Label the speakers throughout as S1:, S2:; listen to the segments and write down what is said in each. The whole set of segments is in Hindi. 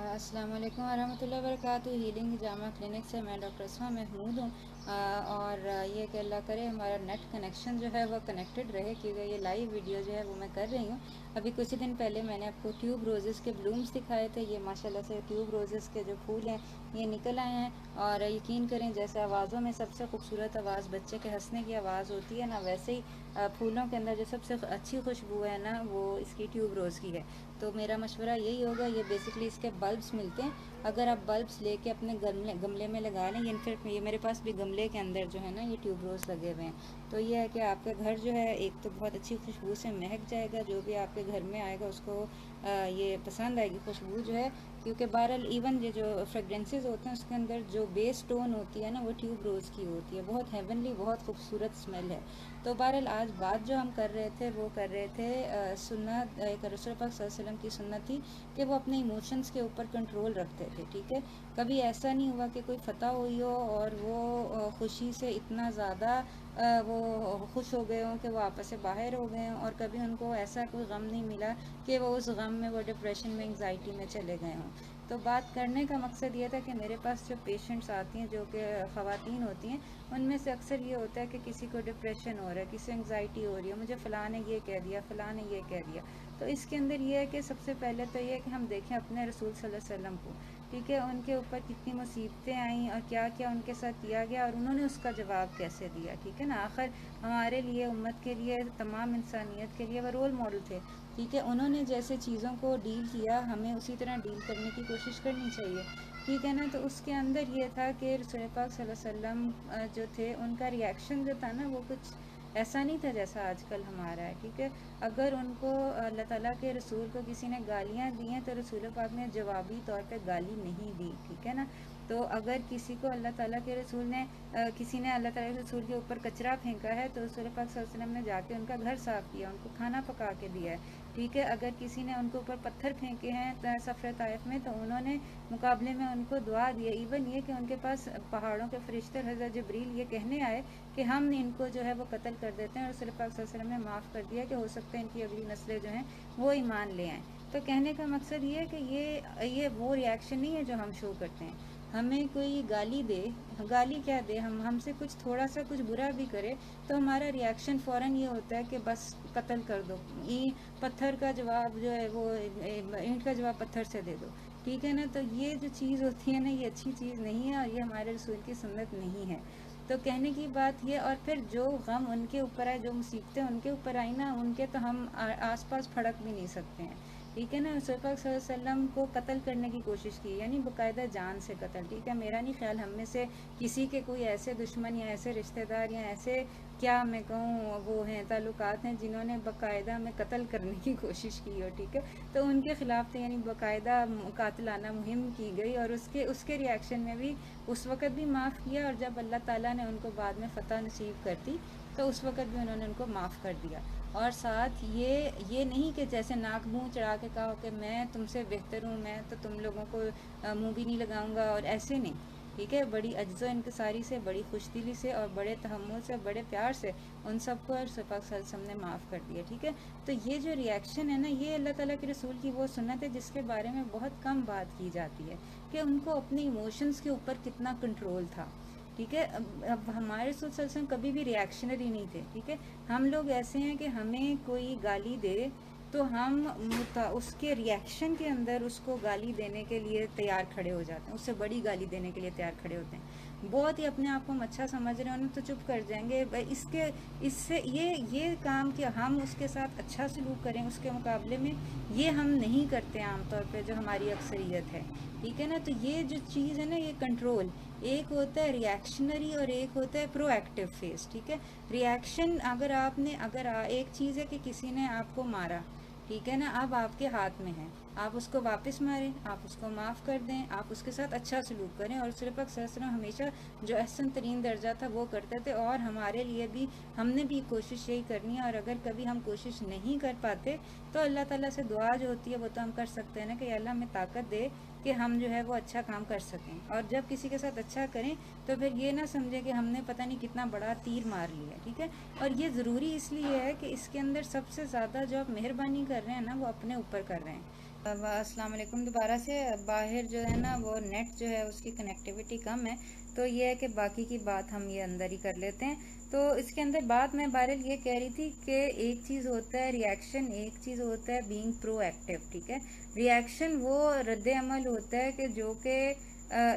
S1: अस्सलाम वालेकुम वरहमतुल्लाहि वबरकातुहू। हीलिंग जामा क्लिनिक से मैं डॉक्टर अस्मा महमूद हूँ। और ये कि अल्लाह करे हमारा नेट कनेक्शन जो है वो कनेक्टेड रहे, क्योंकि ये लाइव वीडियो जो है वो मैं कर रही हूँ। अभी कुछ दिन पहले मैंने आपको ट्यूब रोज़ेज़ के ब्लूम्स दिखाए थे। ये माशाल्लाह से ट्यूब रोज़ेज़ के जो फूल हैं ये निकल आए हैं। और यकीन करें, जैसे आवाज़ों में सबसे खूबसूरत आवाज़ बच्चे के हंसने की आवाज़ होती है ना, वैसे ही फूलों के अंदर जो सबसे अच्छी खुशबू है ना, वो इसकी ट्यूब रोज़ की है। तो मेरा मशवरा यही होगा, ये बेसिकली इसके बल्ब्स मिलते हैं। अगर आप बल्ब्स लेके अपने गमले में लगा लें, इनफैक्ट ये मेरे पास भी गमले के अंदर जो है ना ये ट्यूब रोज़ लगे हुए हैं। तो ये है कि आपका घर जो है एक तो बहुत अच्छी खुशबू से महक जाएगा, जो भी आपके घर में आएगा उसको ये पसंद आएगी खुशबू जो है। क्योंकि बहरहाल इवन ये जो फ्रेगरेंसेस होते हैं उसके अंदर जो बेस टोन होती है ना वो ट्यूब रोज़ की होती है। बहुत हेवनली, बहुत खूबसूरत स्मेल है। तो बहरहाल आज बात जो हम कर रहे थे वो कर रहे थे सुन्नत, एक रसूल पाक सल्लल्लाहु अलैहि वसल्लम की सुन्नत थी कि वो अपने इमोशंस के ऊपर कंट्रोल रखते थे। ठीक है, कभी ऐसा नहीं हुआ कि कोई फतह हुई हो और वो खुशी से इतना ज़्यादा वो खुश हो गए हों कि वो आपस से बाहर हो गए हों, और कभी उनको ऐसा कोई गम नहीं मिला कि वो उस गम में, वो डिप्रेशन में, एंग्जाइटी में चले गए हों। तो बात करने का मकसद ये था कि मेरे पास जो पेशेंट्स आती हैं जो कि ख़वातीन होती हैं, उनमें से अक्सर ये होता है कि किसी को डिप्रेशन हो रहा है, किसी एंग्जाइटी हो रही है, मुझे फ़लाँ ने ये कह दिया, फ़लाँ ने ये कह दिया। तो इसके अंदर ये है कि सबसे पहले तो ये है कि हम देखें अपने रसूल सल्लल्लाहु अलैहि वसल्लम को। ठीक है, उनके ऊपर कितनी मुसीबतें आई और क्या क्या उनके साथ किया गया और उन्होंने उसका जवाब कैसे दिया। ठीक है ना, आखिर हमारे लिए, उम्मत के लिए, तमाम इंसानियत के लिए वो रोल मॉडल थे। ठीक है, उन्होंने जैसे चीज़ों को डील किया, हमें उसी तरह डील करने की कोशिश करनी चाहिए। ठीक है ना, तो उसके अंदर ये था कि रसूल पाक सल्लल्लाहु अलैहि वसल्लम जो थे उनका रिएक्शन जो था ना वो कुछ ऐसा नहीं था जैसा आजकल हमारा है। ठीक है, अगर उनको अल्लाह ताला के रसूल को किसी ने गालियाँ दी हैं तो रसूल पाक ने जवाबी तौर पे गाली नहीं दी। ठीक है ना, तो अगर किसी को अल्लाह ताला के रसूल ने किसी ने अल्लाह ताला के रसूल के ऊपर कचरा फेंका है तो रसूल पाक सल्लल्लाहु अलैहि वसल्लम ने जाके उनका घर साफ़ किया, उनको खाना पका के दिया है। ठीक है, अगर किसी ने उनके ऊपर पत्थर फेंके हैं सफ़र ताइफ में तो उन्होंने मुकाबले में उनको दुआ दी है। इवन ये कि उनके पास पहाड़ों के फरिश्ते हज़रत जिब्रील ये कहने आए कि हम इनको जो है वो कत्ल कर देते हैं, और रसूल पाक सल्लल्लाहु अलैहि वसल्लम ने माफ़ कर दिया कि हो सकता है इनकी अगली नस्लें जो हैं वो ईमान ले आएँ। तो कहने का मकसद ये है कि ये वो रिएक्शन नहीं है जो हम शो करते हैं। हमें कोई गाली दे, गाली क्या दे, हम हमसे कुछ थोड़ा सा कुछ बुरा भी करे तो हमारा रिएक्शन फ़ौरन ये होता है कि बस कत्ल कर दो, ये पत्थर का जवाब जो है वो ईंट का जवाब पत्थर से दे दो। ठीक है ना, तो ये जो चीज़ होती है ना ये अच्छी चीज़ नहीं है और ये हमारे रसूल की सुन्नत नहीं है। तो कहने की बात ये, और फिर जो गम उनके ऊपर आए, जो मुसीबतें उनके ऊपर आई ना, उनके तो हम आस पास फड़क भी नहीं सकते हैं। ठीक है ना, रसूल पाक सल्लल्लाहु अलैहि वसल्लम को कत्ल करने की कोशिश की, यानी बाकायदा जान से कत्ल। ठीक है, मेरा नहीं ख्याल हम में से किसी के कोई ऐसे दुश्मन या ऐसे रिश्तेदार या ऐसे, क्या मैं कहूँ, वो हैं ताल्लुकात हैं जिन्होंने बाकायदा में कत्ल करने की कोशिश की हो। ठीक है, तो उनके ख़िलाफ़ तो यानी बाकायदा कातिलाना मुहिम की गई, और उसके उसके रिएक्शन में भी उस वक़्त भी माफ़ किया, और जब अल्लाह ताला ने उनको बाद में फ़तह नसीब कर दी तो उस वक़्त भी उन्होंने उनको माफ़ कर दिया। और साथ ये नहीं कि जैसे नाक मुँह चढ़ा के कहा कि मैं तुमसे बेहतर हूँ, मैं तो तुम लोगों को मुँह भी नहीं लगाऊंगा, और ऐसे नहीं। ठीक है, बड़ी अज्ज़ो इनकिसारी से, बड़ी खुशदिली से और बड़े तहम्मुल से, बड़े प्यार से उन सबको रसूल पाक सल्लल्लाहु अलैहि वसल्लम ने माफ़ कर दिया। ठीक है, तो ये जो रिएक्शन है ना, ये अल्लाह ताला के रसूल की वो सुन्नत है जिसके बारे में बहुत कम बात की जाती है कि उनको अपने इमोशंस के ऊपर कितना कंट्रोल था। ठीक है, अब हमारे रसूल सल्लल्लाहु अलैहि वसल्लम कभी भी रिएक्शनरी नहीं थे। ठीक है, हम लोग ऐसे हैं कि हमें कोई गाली दे तो हम उसके रिएक्शन के अंदर उसको गाली देने के लिए तैयार खड़े हो जाते हैं, उससे बड़ी गाली देने के लिए तैयार खड़े होते हैं। बहुत ही अपने आप को अच्छा समझ रहे हो ना तो चुप कर जाएंगे। इसके इससे ये काम कि हम उसके साथ अच्छा सलूक करें उसके मुकाबले में, ये हम नहीं करते आमतौर पे, जो हमारी अक्सरियत है। ठीक है ना, तो ये जो चीज़ है ना, ये कंट्रोल, एक होता है रिएक्शनरी और एक होता है प्रोएक्टिव फेस। ठीक है, रिएक्शन, अगर एक चीज़ है कि किसी ने आपको मारा, ठीक है ना, अब आपके हाथ में है, आप उसको वापस मारें, आप उसको माफ़ कर दें, आप उसके साथ अच्छा सलूक करें। और रसूल पाक सल्लल्लाहु अलैहि वसल्लम हमेशा जो अहसन तरीन दर्जा था वो करते थे, और हमारे लिए भी हमने भी कोशिश यही करनी है। और अगर कभी हम कोशिश नहीं कर पाते तो अल्लाह ताला से दुआ जो होती है वो तो हम कर सकते हैं ना, कि अल्लाह हमें ताकत दे कि हम जो है वो अच्छा काम कर सकें। और जब किसी के साथ अच्छा करें तो फिर ये ना समझें कि हमने पता नहीं कितना बड़ा तीर मार लिया। ठीक है, और ये ज़रूरी इसलिए है कि इसके अंदर सबसे ज़्यादा जो आप मेहरबानी कर रहे हैं ना वो अपने ऊपर कर रहे हैं। अस्सलाम वालेकुम। दोबारा से बाहर जो है ना वो नेट जो है उसकी कनेक्टिविटी कम है, तो ये है कि बाकी की बात हम ये अंदर ही कर लेते हैं। तो इसके अंदर बात मैं बहरहाल ये कह रही थी कि एक चीज़ होता है रिएक्शन, एक चीज़ होता है बीइंग प्रोएक्टिव। ठीक है, रिएक्शन वो रद्द अमल होता है कि जो कि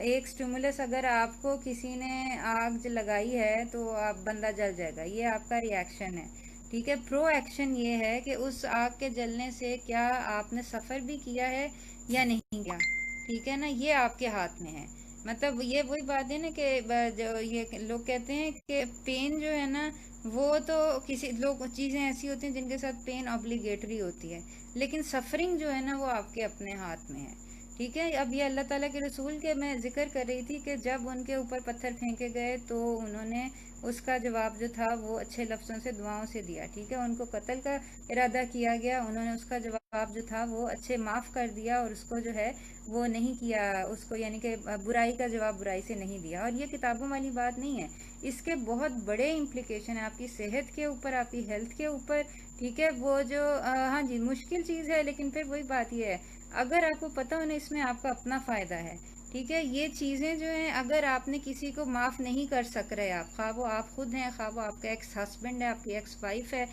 S1: एक स्टिमुलस, अगर आपको किसी ने आग लगाई है तो आप बंदा जल जाएगा, ये आपका रिएक्शन है। ठीक है, प्रो एक्शन ये है कि उस आग के जलने से क्या आपने सफ़र भी किया है या नहीं किया। ठीक है ना, ये आपके हाथ में है। मतलब ये वही बात है ना कि जो ये लोग कहते हैं कि पेन जो है ना वो तो किसी लोग चीज़ें ऐसी होती हैं जिनके साथ पेन ऑब्लिगेटरी होती है, लेकिन सफरिंग जो है ना वो आपके अपने हाथ में है। ठीक है, अब ये अल्लाह ताला के रसूल के मैं जिक्र कर रही थी कि जब उनके ऊपर पत्थर फेंके गए तो उन्होंने उसका जवाब जो था वो अच्छे लफ्ज़ों से, दुआओं से दिया। ठीक है, उनको कत्ल का इरादा किया गया, उन्होंने उसका जवाब जो था वो अच्छे माफ़ कर दिया और उसको जो है वो नहीं किया, उसको यानी कि बुराई का जवाब बुराई से नहीं दिया। और ये किताबों वाली बात नहीं है, इसके बहुत बड़े इम्प्लिकेशन है आपकी सेहत के ऊपर, आपकी हेल्थ के ऊपर। ठीक है, वो जो हाँ जी मुश्किल चीज़ है, लेकिन फिर वही बात ये है, अगर आपको पता हो ना इसमें आपका अपना फ़ायदा है। ठीक है, ये चीज़ें जो हैं अगर आपने किसी को माफ़ नहीं कर सक रहे, आप खा वो आप खुद हैं, खा वो आपका एक्स हस्बैंड है, आपकी एक्स वाइफ है,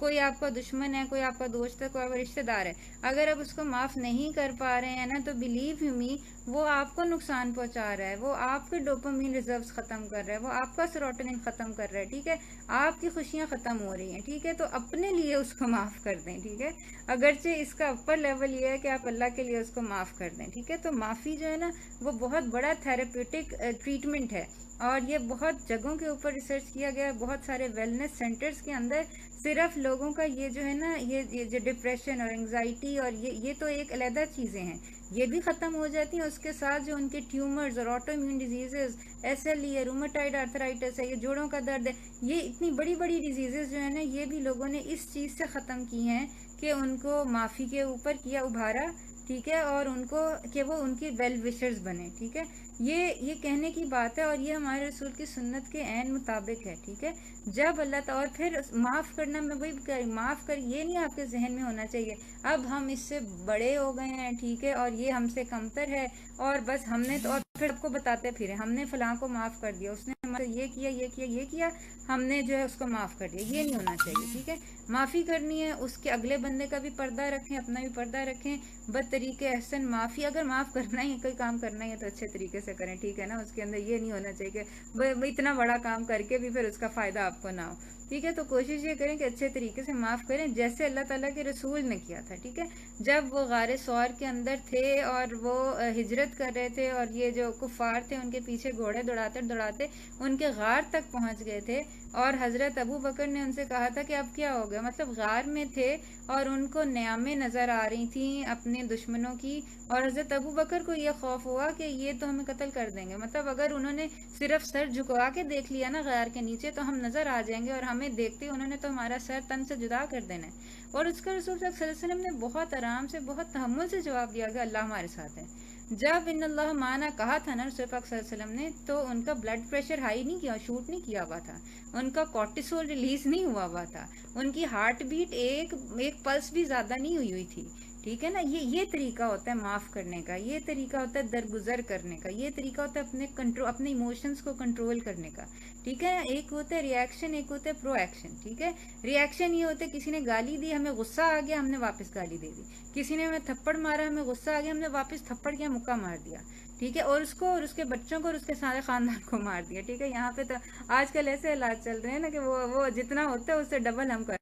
S1: कोई आपका दुश्मन है, कोई आपका दोस्त है, कोई आपका रिश्तेदार है, अगर आप उसको माफ़ नहीं कर पा रहे हैं ना तो बिलीव यू मी वो आपको नुकसान पहुंचा रहा है, वो आपके डोपामीन रिजर्व्स ख़त्म कर रहा है, वो आपका सेरोटोनिन ख़त्म कर रहा है। ठीक है, आपकी खुशियाँ ख़त्म हो रही हैं। ठीक है, तो अपने लिए उसको माफ़ कर दें। ठीक है, अगरचे इसका अपर लेवल ये है कि आप अल्लाह के लिए उसको माफ़ कर दें। ठीक है, तो माफ़ी जो है ना वो बहुत बड़ा थेरेप्यूटिक ट्रीटमेंट है, और ये बहुत जगहों के ऊपर रिसर्च किया गया है, बहुत सारे वेलनेस सेंटर्स के अंदर सिर्फ लोगों का ये जो है ना ये जो डिप्रेशन और एंग्जाइटी और ये तो एक अलहदा चीज़ें हैं, ये भी ख़त्म हो जाती हैं। उसके साथ जो उनके ट्यूमर्स और ऑटो इम्यून डिजीजेज, SLE है, रूमेटाइड आर्थराइटिस है, ये जोड़ों का दर्द है, ये इतनी बड़ी बड़ी डिजीजेज जो है ना ये भी लोगों ने इस चीज़ से ख़त्म की हैं कि उनको माफ़ी के ऊपर किया उभारा। ठीक है, और उनको कि वो उनकी वेल विशर्स बने। ठीक है, ये कहने की बात है, और ये हमारे रसूल की सुन्नत के ऐन मुताबिक है। ठीक है, जब अल्लाह और फिर माफ़ करना, मैं वही माफ़ कर, ये नहीं आपके जहन में होना चाहिए अब हम इससे बड़े हो गए हैं। ठीक है, और ये हमसे कमतर है और बस हमने तो, और फिर आपको बताते फिर हमने फलां को माफ़ कर दिया, उसने हमारे ये किया ये किया ये किया, हमने जो है उसको माफ़ कर दिया, ये नहीं होना चाहिए। ठीक है, माफ़ी करनी है, उसके अगले बंदे का भी पर्दा रखें, अपना भी पर्दा रखें, बतरीके एहसन माफ़ी। अगर माफ़ करना ही कोई काम करना ही है तो अच्छे तरीके से करें। ठीक है ना, उसके अंदर ये नहीं होना चाहिए कि इतना बड़ा काम करके भी फिर उसका फ़ायदा आपको ना हो। ठीक है, तो कोशिश ये करें कि अच्छे तरीके से माफ़ करें जैसे अल्लाह ताला के रसूल ने किया था। ठीक है, जब वो गारे सौर के अंदर थे और वो हिजरत कर रहे थे और ये जो कुफ़ार थे उनके पीछे घोड़े दौड़ाते दौड़ाते उनके गार तक पहुंच गए थे, और हज़रत अबू बकर ने उनसे कहा था कि अब क्या हो गया, मतलब गार में थे और उनको न्यामें नज़र आ रही थी अपने दुश्मनों की, और हज़रत अबू बकर को ये खौफ हुआ कि ये तो हमें कत्ल कर देंगे, मतलब अगर उन्होंने सिर्फ सर झुकवा के देख लिया ना गार के नीचे तो हम नज़र आ जाएंगे, और हमें देखते उन्होंने तो हमारा सर तन से जुदा कर देना है। और उसका रसूल सल्लल्लाहु अलैहि वसल्लम ने बहुत आराम से, बहुत तहम्मुल से जवाब दिया कि अल्लाह हमारे साथ है। जब इन्नल्लाह माना कहा था ना रसूल पाक सल्लल्लाहु अलैहि वसल्लम ने, तो उनका ब्लड प्रेशर हाई नहीं किया, शूट नहीं किया हुआ था, उनका कॉर्टिसोल रिलीज नहीं हुआ था, उनकी हार्ट बीट एक पल्स भी ज्यादा नहीं हुई थी। ठीक है ना, ये तरीका होता है माफ़ करने का, ये तरीका होता है दरगुजर करने का, ये तरीका होता है अपने इमोशंस को कंट्रोल करने का। ठीक है, एक होता है रिएक्शन, एक होता है प्रो एक्शन। ठीक है, रिएक्शन ये होता है किसी ने गाली दी, हमें गुस्सा आ गया, हमने वापस गाली दे दी, किसी ने हमें थप्पड़ मारा, हमें गुस्सा आ गया, हमने वापस थप्पड़ किया, मुक्का मार दिया। ठीक है, और उसको और उसके बच्चों को और उसके सारे खानदान को मार दिया। ठीक है, यहाँ पे तो आजकल ऐसे हालात चल रहे हैं ना कि वो जितना होता है उससे डबल हम कर,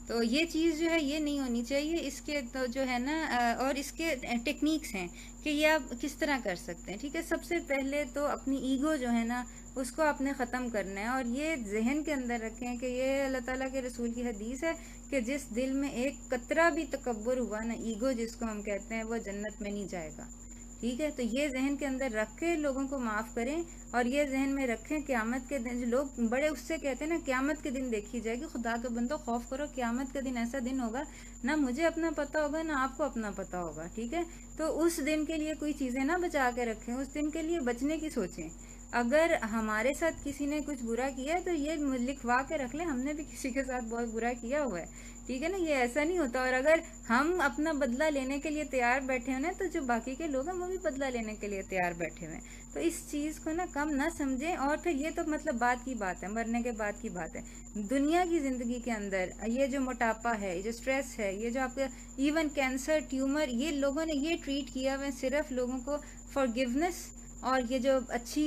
S1: तो ये चीज़ जो है ये नहीं होनी चाहिए। इसके तो जो है ना और इसके टेक्निक्स हैं कि ये आप किस तरह कर सकते हैं। ठीक है, सबसे पहले तो अपनी ईगो जो है ना उसको आपने ख़त्म करना है, और ये जहन के अंदर रखें कि ये अल्लाह ताला के रसूल की हदीस है कि जिस दिल में एक कतरा भी तकब्बुर हुआ ना, ईगो जिसको हम कहते हैं, वो जन्नत में नहीं जाएगा। ठीक है, तो ये जहन के अंदर रख के लोगों को माफ़ करें, और ये जहन में रखें क़यामत के दिन, जो लोग बड़े उससे कहते हैं ना क़यामत के दिन देखी जाएगी, खुदा के बंदो खौफ करो, क़यामत के दिन ऐसा दिन होगा ना मुझे अपना पता होगा ना आपको अपना पता होगा। ठीक है, तो उस दिन के लिए कोई चीज़ें ना बचा के रखें, उस दिन के लिए बचने की सोचें। अगर हमारे साथ किसी ने कुछ बुरा किया है तो ये लिखवा के रख ले, हमने भी किसी के साथ बहुत बुरा किया हुआ है। ठीक है ना, ये ऐसा नहीं होता। और अगर हम अपना बदला लेने के लिए तैयार बैठे हो ना, तो जो बाकी के लोग हैं वो भी बदला लेने के लिए तैयार बैठे हुए हैं। तो इस चीज को ना कम ना समझें। और फिर ये तो मतलब बात की बात है, मरने के बाद की बात है। दुनिया की जिंदगी के अंदर ये जो मोटापा है, ये जो स्ट्रेस है, ये जो आपका इवन कैंसर, ट्यूमर, ये लोगों ने ये ट्रीट किया हुआ है सिर्फ लोगों को फॉरगिवनेस और ये जो अच्छी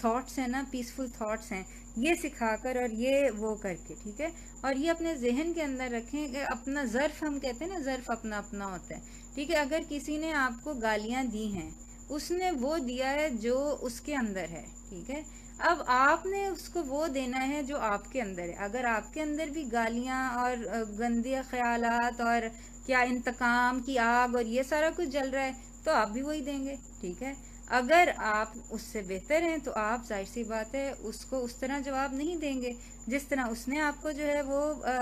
S1: थॉट्स हैं ना, पीसफुल थॉट्स हैं, ये सिखाकर और ये वो करके, ठीक है। और ये अपने जहन के अंदर रखें कि अपना ज़र्फ, हम कहते हैं ना, ज़र्फ अपना अपना होता है, ठीक है। अगर किसी ने आपको गालियां दी हैं, उसने वो दिया है जो उसके अंदर है, ठीक है। अब आपने उसको वो देना है जो आपके अंदर है। अगर आपके अंदर भी गालियां और गंदे ख्यालात और क्या इंतकाम की आग और ये सारा कुछ जल रहा है, तो आप भी वही देंगे, ठीक है। अगर आप उससे बेहतर हैं तो आप, जाहिर सी बात है, उसको उस तरह जवाब नहीं देंगे जिस तरह उसने आपको जो है वो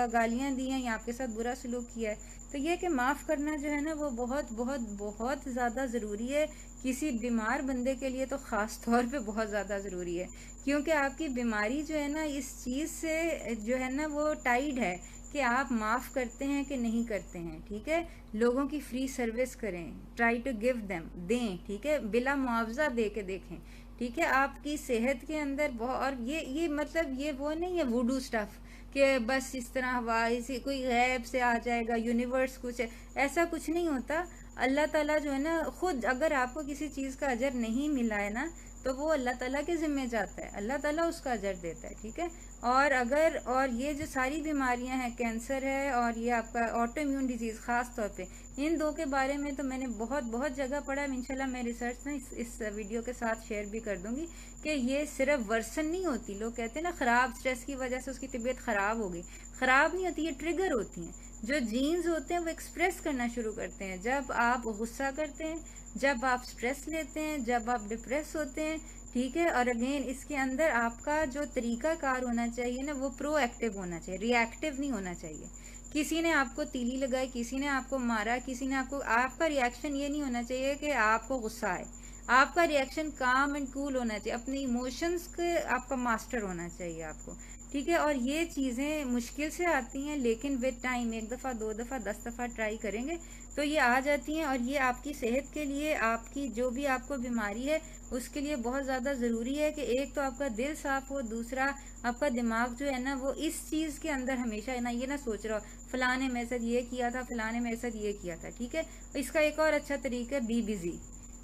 S1: गालियां दी हैं या आपके साथ बुरा सलूक किया है। तो ये कि माफ़ करना जो है ना, वो बहुत बहुत बहुत ज़्यादा ज़रूरी है। किसी बीमार बंदे के लिए तो ख़ास तौर पे बहुत ज़्यादा ज़रूरी है, क्योंकि आपकी बीमारी जो है ना, इस चीज़ से जो है ना वो टाइड है कि आप माफ़ करते हैं कि नहीं करते हैं, ठीक है। लोगों की फ्री सर्विस करें, ट्राई टू गिव देम, दें, ठीक है, बिला मुआवजा दे के देखें, ठीक है। आपकी सेहत के अंदर बहुत, और ये मतलब ये वो नहीं है वुडू स्टफ कि बस इस तरह हवा इसी कोई गैब से आ जाएगा, यूनिवर्स कुछ है, ऐसा कुछ नहीं होता। अल्लाह ताला जो है ना, खुद अगर आपको किसी चीज़ का अजर नहीं मिला है ना, तो वो अल्लाह ताला के ज़िम्मे जाता है, अल्लाह ताला उसका अजर देता है, ठीक है। और ये जो सारी बीमारियां हैं, कैंसर है और ये आपका ऑटो इम्यून डिजीज़ ख़ास तौर पे, इन दो के बारे में तो मैंने बहुत बहुत जगह पढ़ा है। इंशाल्लाह मैं रिसर्च ना इस वीडियो के साथ शेयर भी कर दूंगी कि ये सिर्फ वर्सन नहीं होती। लोग कहते हैं ना, ख़राब स्ट्रेस की वजह से उसकी तबीयत ख़राब हो गई, ख़राब नहीं होती, ये ट्रिगर होती हैं। जो जीन्स होते हैं वो एक्सप्रेस करना शुरू करते हैं जब आप गुस्सा करते हैं, जब आप स्ट्रेस लेते हैं, जब आप डिप्रेस होते हैं, ठीक है। और अगेन इसके अंदर आपका जो तरीका कार होना चाहिए ना, वो प्रोएक्टिव होना चाहिए, रिएक्टिव नहीं होना चाहिए। किसी ने आपको तीली लगाई, किसी ने आपको मारा, किसी ने आपको, आपका रिएक्शन ये नहीं होना चाहिए कि आपको गुस्सा आए। आपका रिएक्शन काम एंड कूल होना चाहिए, अपने इमोशंस के आपका मास्टर होना चाहिए आपको, ठीक है। और ये चीज़ें मुश्किल से आती हैं, लेकिन विद टाइम, एक दफ़ा, दो दफ़ा, 10 दफ़ा ट्राई करेंगे तो ये आ जाती हैं। और ये आपकी सेहत के लिए, आपकी जो भी आपको बीमारी है उसके लिए बहुत ज़्यादा ज़रूरी है कि एक तो आपका दिल साफ हो, दूसरा आपका दिमाग जो है ना वो इस चीज़ के अंदर हमेशा ना ये ना सोच रहा हो फलाने मेरे साथ ये किया था, फलाने मेरे साथ ये किया था, ठीक है। इसका एक और अच्छा तरीका है, बी बिजी,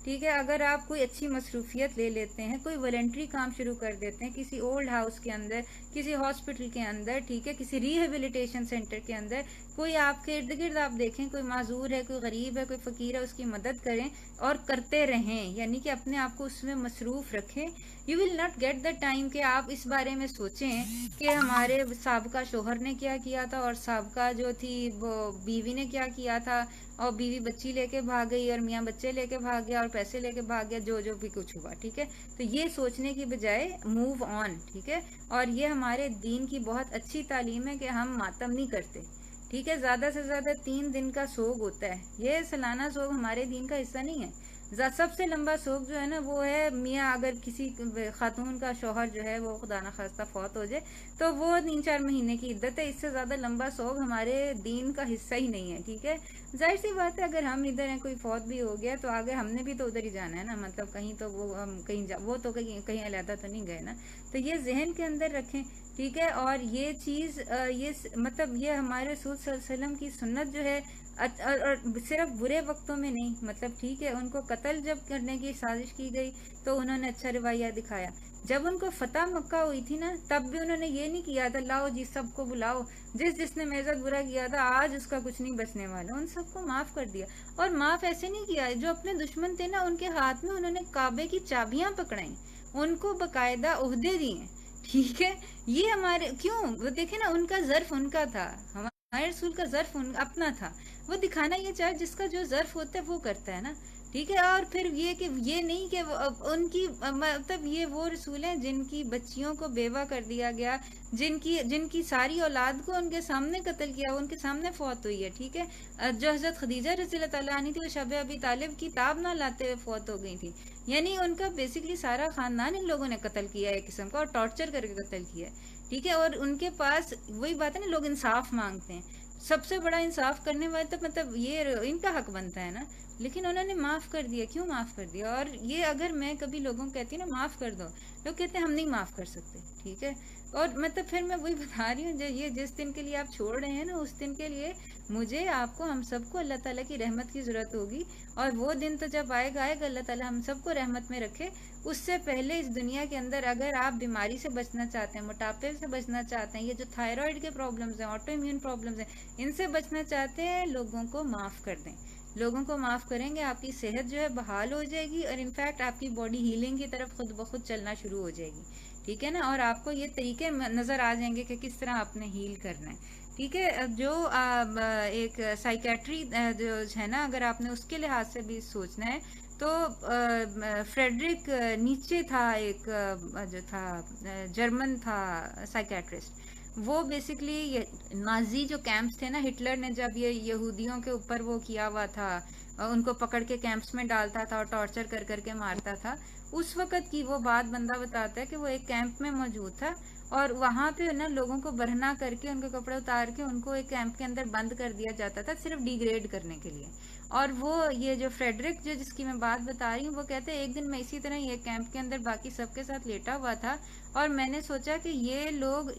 S1: ठीक है। अगर आप कोई अच्छी मसरूफियत ले लेते हैं, कोई वॉलंटरी काम शुरू कर देते हैं किसी ओल्ड हाउस के अंदर, किसी हॉस्पिटल के अंदर, ठीक है, किसी रिहेबिलिटेशन सेंटर के अंदर, कोई आपके इर्द गिर्द आप देखें कोई माजूर है, कोई गरीब है, कोई फ़कीर है, उसकी मदद करें और करते रहें, यानी कि अपने आप को उसमें मसरूफ़ रखें। You will not get the time कि आप इस बारे में सोचें कि हमारे साबका शोहर ने क्या किया था और साबका जो थी वो बीवी ने क्या किया था, और बीवी बच्ची लेके भाग गई और मियाँ बच्चे लेके भाग गया और पैसे लेके भाग गया, जो जो भी कुछ हुआ, ठीक है। तो ये सोचने की बजाय मूव ऑन, ठीक है। और ये हमारे दीन की बहुत अच्छी तालीम है कि हम मातम नहीं करते, ठीक है। ज़्यादा से ज़्यादा 3 दिन का सोग होता है, ये सालाना सोग हमारे दीन का हिस्सा नहीं है। सबसे लंबा सोग जो है ना वो है मियाँ, अगर किसी खातून का शौहर जो है वो खुदा न खास्ता फौत हो जाए तो वो 3-4 महीने की इद्दत है। इससे ज़्यादा लंबा सोग हमारे दीन का हिस्सा ही नहीं है, ठीक है। जाहिर सी बात है, अगर हम इधर हैं, कोई फौत भी हो गया तो आगे हमने भी तो उधर ही जाना है ना, मतलब कहीं तो वो हम वो तो कहीं कहीं अलहदा तो नहीं गए ना। तो ये जहन के अंदर रखें, ठीक है। और ये चीज़ मतलब ये हमारे रसूल सल्लल्लाहु अलैहि वसल्लम की सुन्नत जो है, और सिर्फ बुरे वक्तों में नहीं, मतलब ठीक है, उनको कत्ल जब करने की साजिश की गई तो उन्होंने अच्छा रवैया दिखाया। जब उनको फतह मक्का हुई थी ना, तब भी उन्होंने ये नहीं किया था लाओ जी सबको बुलाओ, जिसने मेरे साथ बुरा किया था आज उसका कुछ नहीं बचने वाला, उन सबको माफ कर दिया। और माफ ऐसे नहीं किया, जो अपने दुश्मन थे ना उनके हाथ में उन्होंने काबे की चाबियां पकड़ाई, उनको बकायदा ओहदे दिए, ठीक है। ये हमारे क्यों, वो देखे ना, उनका जर्फ उनका था, हमारे रसूल का जर्फ अपना था। वो दिखाना ये चाहे जिसका जो जर्फ होता है वो करता है ना, ठीक है। और फिर ये कि ये नहीं कि उनकी मतलब ये वो रसूल हैं जिनकी बच्चियों को बेवा कर दिया गया, जिनकी सारी औलाद को उनके सामने कत्ल किया, उनके सामने फौत हुई है, ठीक है। जो हजरत खदीजा रज़ियल्लाहु ताला अन्हा थी, वो शब अबी तालिब की ताब ना लाते हुए फौत हो गई थी। यानी उनका बेसिकली सारा खानदान इन लोगों ने कत्ल किया है एक किस्म का, और टॉर्चर करके कत्ल किया है, ठीक है। और उनके पास वही बात है ना, लोग इंसाफ मांगते हैं। सबसे बड़ा इंसाफ करने वाले तो मतलब ये इनका हक बनता है ना, लेकिन उन्होंने माफ कर दिया। क्यों माफ कर दिया? और ये अगर मैं कभी लोगों को कहती हूँ ना माफ कर दो, लोग कहते हैं हम नहीं माफ कर सकते, ठीक है। और मतलब फिर मैं वही बता रही हूँ, जो ये जिस दिन के लिए आप छोड़ रहे हैं ना, उस दिन के लिए मुझे, आपको, हम सबको अल्लाह ताला की रहमत की जरूरत होगी। और वो दिन तो जब आएगा आएगा, अल्लाह ताला हम सबको रहमत में रखे। उससे पहले इस दुनिया के अंदर अगर आप बीमारी से बचना चाहते हैं, मोटापे से बचना चाहते हैं, ये जो थायराइड के प्रॉब्लम्स हैं, ऑटो इम्यून प्रॉब्लम्स हैं, इनसे बचना चाहते हैं, लोगों को माफ कर दें। लोगों को माफ करेंगे, आपकी सेहत जो है बहाल हो जाएगी, और इनफैक्ट आपकी बॉडी हीलिंग की तरफ खुद ब खुद चलना शुरू हो जाएगी, ठीक है ना। और आपको ये तरीके नजर आ जाएंगे कि किस तरह आपने हील करना है, ठीक है। जो एक साइकेट्री जो है ना, अगर आपने उसके लिहाज से भी सोचना है तो फ्रेडरिक नीचे था, एक जो था जर्मन था साइकेट्रिस्ट। वो बेसिकली नाजी जो कैंप्स थे ना, हिटलर ने जब ये यहूदियों के ऊपर वो किया हुआ था, उनको पकड़ के कैंप्स में डालता था और टॉर्चर कर करके मारता था, उस वक्त की वो बात बंदा बताता है कि वो एक कैंप में मौजूद था, और वहां पे ना लोगों को बरहना करके, उनके कपड़े उतार के उनको एक कैंप के अंदर बंद कर दिया जाता था, सिर्फ डिग्रेड करने के लिए। और वो ये जो फ्रेडरिक जो जिसकी मैं बात बता रही हूँ, वो कहते हैं एक दिन मैं इसी तरह ये कैंप के अंदर बाकी सबके साथ लेटा हुआ था, और मैंने सोचा कि ये लोग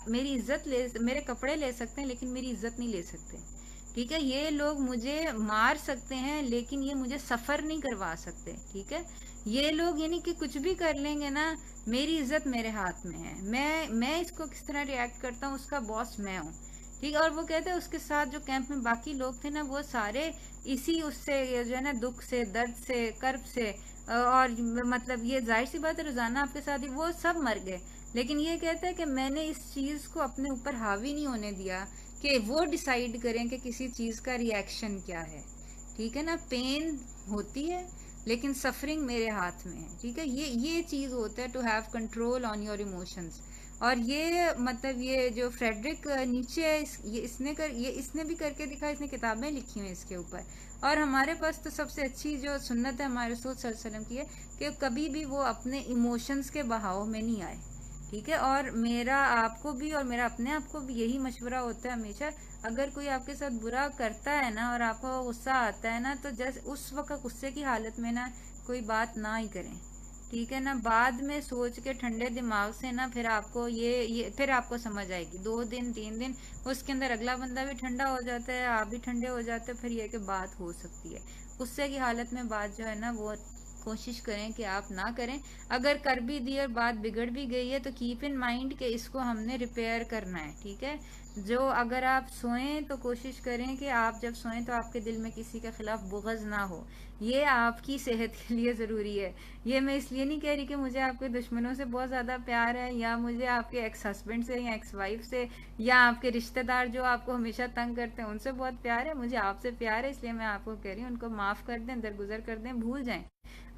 S1: मेरी इज्जत मेरे कपड़े ले सकते हैं, लेकिन मेरी इज्जत नहीं ले सकते, ठीक है। ये लोग मुझे मार सकते हैं, लेकिन ये मुझे सफर नहीं करवा सकते, ठीक है। ये लोग यानी कि कुछ भी कर लेंगे ना, मेरी इज्जत मेरे हाथ में है, मैं इसको किस तरह रिएक्ट करता हूँ, उसका बॉस मैं हूँ, ठीक है। और वो कहते हैं उसके साथ जो कैंप में बाकी लोग थे ना, वो सारे इसी उससे जो है ना, दुख से, दर्द से, कर्ब से, और मतलब ये जाहिर सी बात है, रोजाना आपके साथ ही वो सब मर गए। लेकिन ये कहता है कि मैंने इस चीज को अपने ऊपर हावी नहीं होने दिया कि वो डिसाइड करें कि किसी चीज का रिएक्शन क्या है, ठीक है ना। पेन होती है, लेकिन सफरिंग मेरे हाथ में है, ठीक है। ये चीज होता है to have control on your emotions. और ये मतलब ये जो फ्रेडरिक नीचे है, ये इसने भी करके दिखा, इसने किताबें लिखी हुई इसके ऊपर। और हमारे पास तो सबसे अच्छी जो सुन्नत है हमारे रसूल सल्लल्लाहु अलैहि वसल्लम की है कि कभी भी वो अपने इमोशंस के बहाव में नहीं आए, ठीक है। और मेरा आपको भी और मेरा अपने आप को भी यही मशवरा होता है हमेशा, अगर कोई आपके साथ बुरा करता है ना और आपको गुस्सा आता है ना, तो जैसे उस वक्त गुस्से की हालत में ना कोई बात ना ही करें, ठीक है ना। बाद में सोच के ठंडे दिमाग से ना, फिर आपको ये फिर आपको समझ आएगी। 2 दिन 3 दिन उसके अंदर अगला बंदा भी ठंडा हो जाता है, आप भी ठंडे हो जाते हैं, फिर ये कि बात हो सकती है। गुस्से की हालत में बात जो है ना, वो कोशिश करें कि आप ना करें। अगर कर भी दी और बात बिगड़ भी गई है, तो कीप इन माइंड कि इसको हमने रिपेयर करना है, ठीक है। जो अगर आप सोएं तो कोशिश करें कि आप जब सोएं तो आपके दिल में किसी के खिलाफ बुग़्ज़ ना हो, ये आपकी सेहत के लिए ज़रूरी है। ये मैं इसलिए नहीं कह रही कि मुझे आपके दुश्मनों से बहुत ज़्यादा प्यार है, या मुझे आपके एक्स हस्बैंड से या एक्स वाइफ से या आपके रिश्तेदार जो आपको हमेशा तंग करते हैं उनसे बहुत प्यार है। मुझे आपसे प्यार है, इसलिए मैं आपको कह रही हूँ उनको माफ़ कर दें, दरगुजर कर दें, भूल जाएं,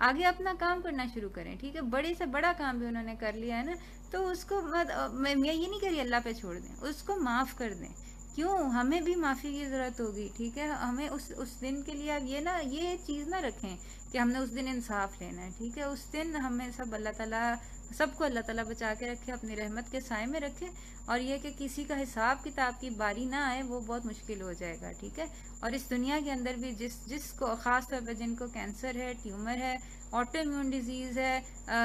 S1: आगे अपना काम करना शुरू करें, ठीक है। बड़े से बड़ा काम भी उन्होंने कर लिया है ना, तो उसको मैं ये नहीं कह रही अल्लाह पे छोड़ दें, उसको माफ़ कर दें। क्यों? हमें भी माफ़ी की ज़रूरत होगी, ठीक है। हमें उस दिन के लिए आप ये चीज़ ना रखें कि हमने उस दिन इंसाफ लेना है, ठीक है। उस दिन हमें सबको अल्लाह ताला बचा के रखे, अपनी रहमत के साए में रखे। और ये कि किसी का हिसाब किताब की बारी ना आए, वो बहुत मुश्किल हो जाएगा, ठीक है। और इस दुनिया के अंदर भी जिसको ख़ास तौर पर जिनको कैंसर है, ट्यूमर है, ऑटो इम्यून डिजीज़ है,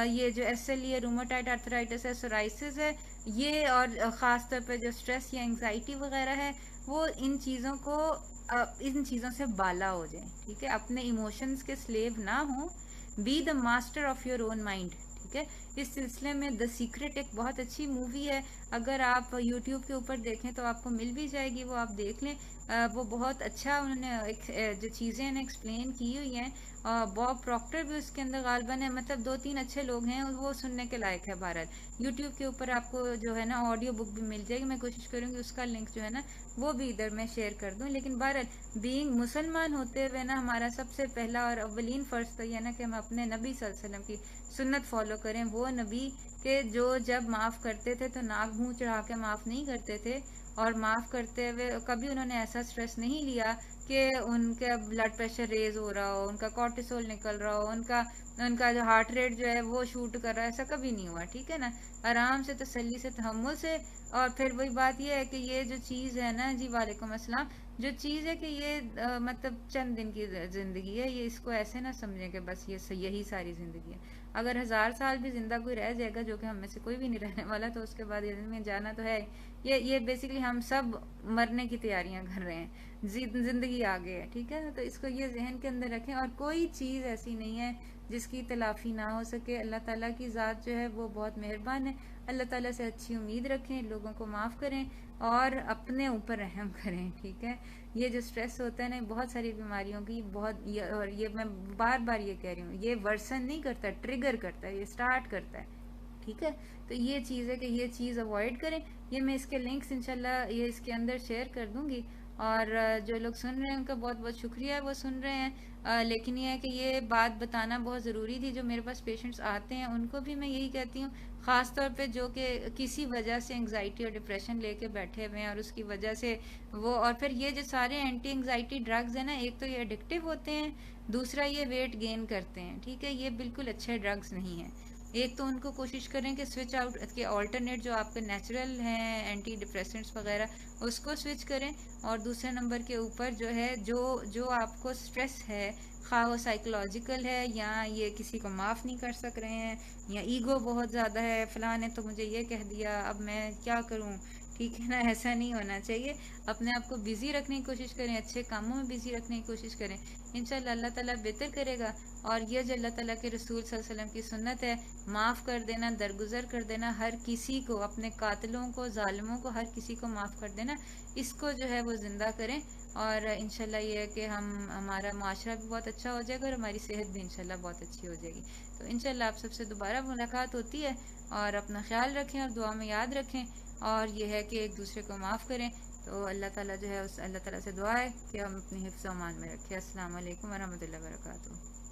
S1: ये जो SLE है, रूमेटॉइड आर्थराइटिस है, सोराइसिस है, ये और ख़ास तौर पर जो स्ट्रेस या एंग्जाइटी वगैरह है, वो इन चीज़ों से बाला हो जाए, ठीक है। अपने इमोशंस के स्लेव ना हो, be the master of your own mind, ठीक है। इस सिलसिले में द सीक्रेट एक बहुत अच्छी मूवी है, अगर आप YouTube के ऊपर देखें तो आपको मिल भी जाएगी, वो आप देख लें। वो बहुत अच्छा उन्होंने जो चीज़ें ने एक्सप्लेन की हुई हैं। बॉब प्रॉक्टर भी उसके अंदर गालबन है, मतलब 2-3 अच्छे लोग हैं, वो सुनने के लायक है। भारत YouTube के ऊपर आपको जो है ना ऑडियो बुक भी मिल जाएगी, मैं कोशिश करूँगी उसका लिंक जो है ना वो भी इधर मैं शेयर कर दूँ। लेकिन भारत बीइंग मुसलमान होते हुए ना, हमारा सबसे पहला और अव्वलीन फ़र्ज़ तो यह ना कि हम अपने नबी सल्लल्लाहु अलैहि वसल्लम की सुन्नत फॉलो करें। वो नबी के जो जब माफ़ करते थे तो नाक मुँह चढ़ा के माफ़ नहीं करते थे, और माफ़ करते हुए कभी उन्होंने ऐसा स्ट्रेस नहीं लिया कि उनका ब्लड प्रेशर रेज हो रहा हो, उनका कॉर्टिसोल निकल रहा हो, उनका उनका जो हार्ट रेट जो है वो शूट कर रहा है, ऐसा कभी नहीं हुआ। ठीक है ना, आराम से, तसल्ली से, तहम्मुल से। और फिर वही बात ये है कि ये जो चीज़ है ना जी, वालेकुम अस्सलाम, जो चीज़ है कि ये मतलब चंद दिन की ज़िंदगी है, ये इसको ऐसे ना समझें कि बस ये यही सारी ज़िंदगी है। अगर 1000 साल भी जिंदा कोई रह जाएगा, जो कि हम में से कोई भी नहीं रहने वाला, तो उसके बाद ये में जाना तो है। ये बेसिकली हम सब मरने की तैयारियां कर रहे हैं, जिंदगी आगे है। ठीक है, तो इसको ये जहन के अंदर रखें। और कोई चीज़ ऐसी नहीं है जिसकी तलाफी ना हो सके। अल्लाह ताला की ज़ात जो है वो बहुत मेहरबान है। अल्लाह ताला से अच्छी उम्मीद रखें, लोगों को माफ़ करें और अपने ऊपर रहम करें। ठीक है, ये जो स्ट्रेस होता है ना, बहुत सारी बीमारियों की बहुत और ये मैं बार बार ये कह रही हूँ, ये वर्सन नहीं करता, ट्रिगर करता है, ये स्टार्ट करता है। ठीक है, तो ये चीज़ है कि ये चीज़ अवॉइड करें। ये मैं इसके लिंक्स इंशाल्लाह ये इसके अंदर शेयर कर दूंगी। और जो लोग सुन रहे हैं उनका बहुत बहुत शुक्रिया है, वो सुन रहे हैं। लेकिन ये है कि ये बात बताना बहुत ज़रूरी थी। जो मेरे पास पेशेंट्स आते हैं उनको भी मैं यही कहती हूँ, ख़ास तौर पे जो कि किसी वजह से एंग्जाइटी और डिप्रेशन लेके बैठे हुए हैं और उसकी वजह से वो, और फिर ये जो सारे एंटी एंग्जाइटी ड्रग्स हैं ना, एक तो ये एडिक्टिव होते हैं, दूसरा ये वेट गेन करते हैं। ठीक है, ये बिल्कुल अच्छे ड्रग्स नहीं हैं। एक तो उनको कोशिश करें कि स्विच आउट के ऑल्टरनेट जो आपके नेचुरल हैं एंटी डिप्रेसेंट्स वगैरह उसको स्विच करें। और दूसरे नंबर के ऊपर जो है, जो जो आपको स्ट्रेस है, खा वो साइकोलॉजिकल है या ये किसी को माफ़ नहीं कर सक रहे हैं, या ईगो बहुत ज़्यादा है, फलां ने तो मुझे ये कह दिया, अब मैं क्या करूं। ठीक है ना, ऐसा नहीं होना चाहिए। अपने आप को बिज़ी रखने की कोशिश करें, अच्छे कामों में बिज़ी रखने की कोशिश करें। इंशाल्लाह अल्लाह ताला बेहतर करेगा। और ये जो अल्लाह ताला के रसूल सल्लल्लाहु अलैहि वसल्लम की सुन्नत है, माफ़ कर देना, दरगुजर कर देना, हर किसी को, अपने कातिलों को, जालिमों को, हर किसी को माफ़ कर देना, इसको जो है वो ज़िंदा करें। और इंशाल्लाह ये है कि हमारा माशरा भी बहुत अच्छा हो जाएगा और हमारी सेहत भी इंशाल्लाह बहुत अच्छी हो जाएगी। तो इंशाल्लाह आप सबसे दोबारा मुलाकात होती है। और अपना ख्याल रखें और दुआ में याद रखें। और ये है कि एक दूसरे को माफ़ करें। तो अल्लाह ताला जो है, उस अल्लाह ताला से दुआ है कि हम अपनी हिफ्ज़-ओ-अमान में रखें। अस्सलाम वालेकुम व रहमतुल्लाहि व बरकातुहू।